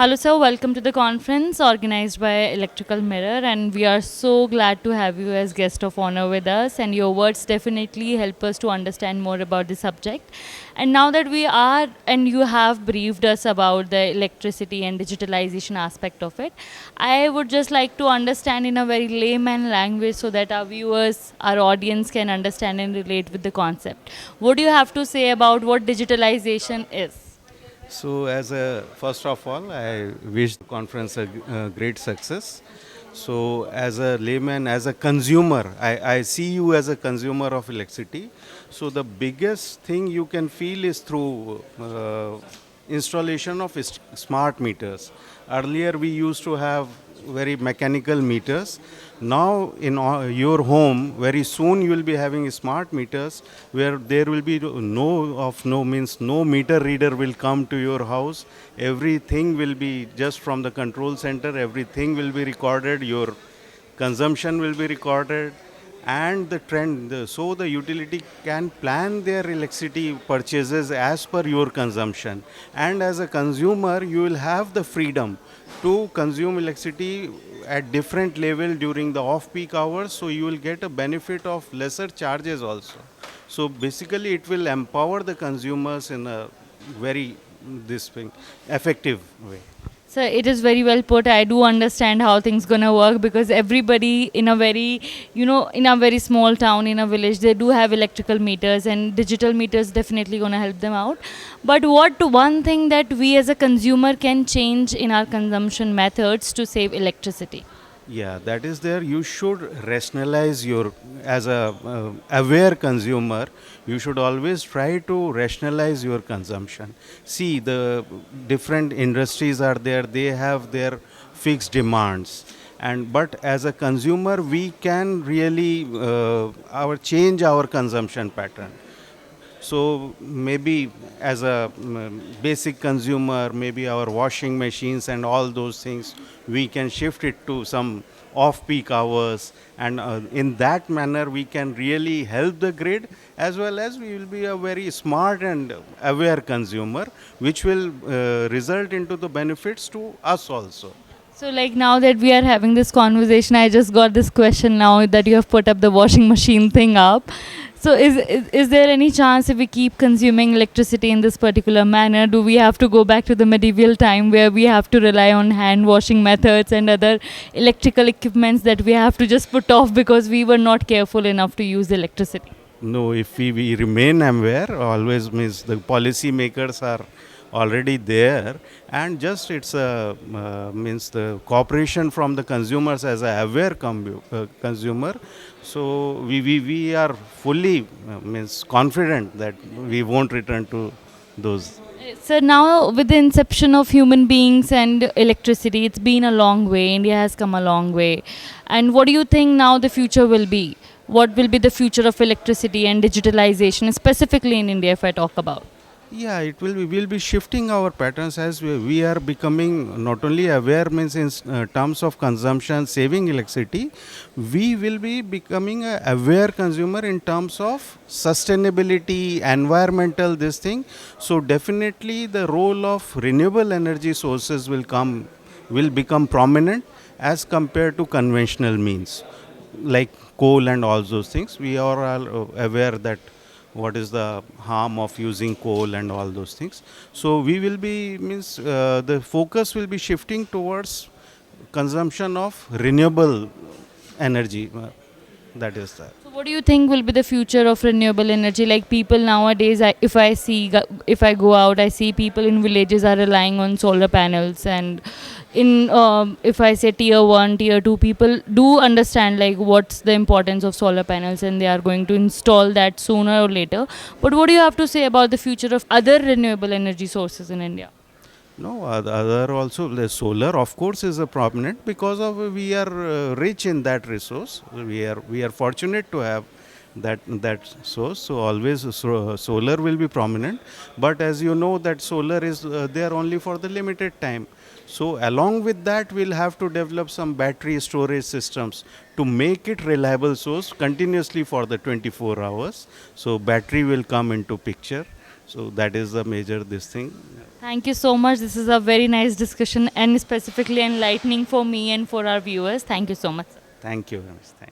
Hello, sir. Welcome to the conference organized by Electrical Mirror, and we are so glad to have you as guest of honor with us. And your words definitely help us to understand more about the subject. And now that we are, and you have briefed us about the electricity and digitalization aspect of it, I would just like to understand in a very layman language so that our viewers, our audience can understand and relate with the concept. What do you have to say about what digitalization is? So, first of all, I wish the conference a great success. So, as a layman, as a consumer, I see you as a consumer of electricity. So, the biggest thing you can feel is through installation of smart meters. Earlier, we used to have very mechanical meters. Now, in your home, very soon you will be having smart meters where there will be no meter reader will come to your house. Everything will be just from the control center. Everything will be recorded. Your consumption will be recorded and the trend so the utility can plan their electricity purchases as per your consumption, and as a consumer you will have the freedom to consume electricity at different level during the off peak hours, so you will get a benefit of lesser charges also. So basically it will empower the consumers in a very this thing effective way. So it is very well put. I do understand how things gonna work because everybody in a very, in a very small town, in a village, they do have electrical meters, and digital meters definitely gonna help them out. But what one thing that we as a consumer can change in our consumption methods to save electricity? Yeah, that is there. You should rationalize your, as a aware consumer, you should always try to rationalize your consumption. See, the different industries are there, they have their fixed demands. And but as a consumer, we can really change our consumption pattern. So maybe as a basic consumer, maybe our washing machines and all those things, we can shift it to some off-peak hours, and in that manner we can really help the grid, as well as we will be a very smart and aware consumer, which will result into the benefits to us also. So, like now that we are having this conversation, I just got this question now that you have put up the washing machine thing up. So, is there any chance if we keep consuming electricity in this particular manner, do we have to go back to the medieval time where we have to rely on hand washing methods and other electrical equipments that we have to just put off because we were not careful enough to use electricity? No, if we remain aware, always means the policy makers are already there, and just it's a means the cooperation from the consumers as a aware consumer. So we are fully means confident that we won't return to those. So now with the inception of human beings and electricity, it's been a long way. India has come a long way. And what do you think now the future will be? What will be the future of electricity and digitalization, specifically in India, if I talk about? Yeah, it will be. We'll be shifting our patterns as we are becoming not only aware means in terms of consumption, saving electricity. We will be becoming a aware consumer in terms of sustainability, environmental this thing. So definitely the role of renewable energy sources will become prominent as compared to conventional means like coal and all those things. We are all aware that what is the harm of using coal and all those things. So we will be means the focus will be shifting towards consumption of renewable energy. That is that. So what do you think will be the future of renewable energy? Like people nowadays, if I go out, I see people in villages are relying on solar panels, and in if I say tier one, tier two, people do understand like what's the importance of solar panels, and they are going to install that sooner or later. But what do you have to say about the future of other renewable energy sources in India? No, other also the solar, of course, is a prominent because of we are rich in that resource. We are fortunate to have that source. So always solar will be prominent. But as you know, that solar is there only for the limited time. So along with that, we'll have to develop some battery storage systems to make it reliable source continuously for the 24 hours. So battery will come into picture. So that is the major this thing. Thank you so much. This is a very nice discussion and specifically enlightening for me and for our viewers. Thank you so much. Thank you very much. Thank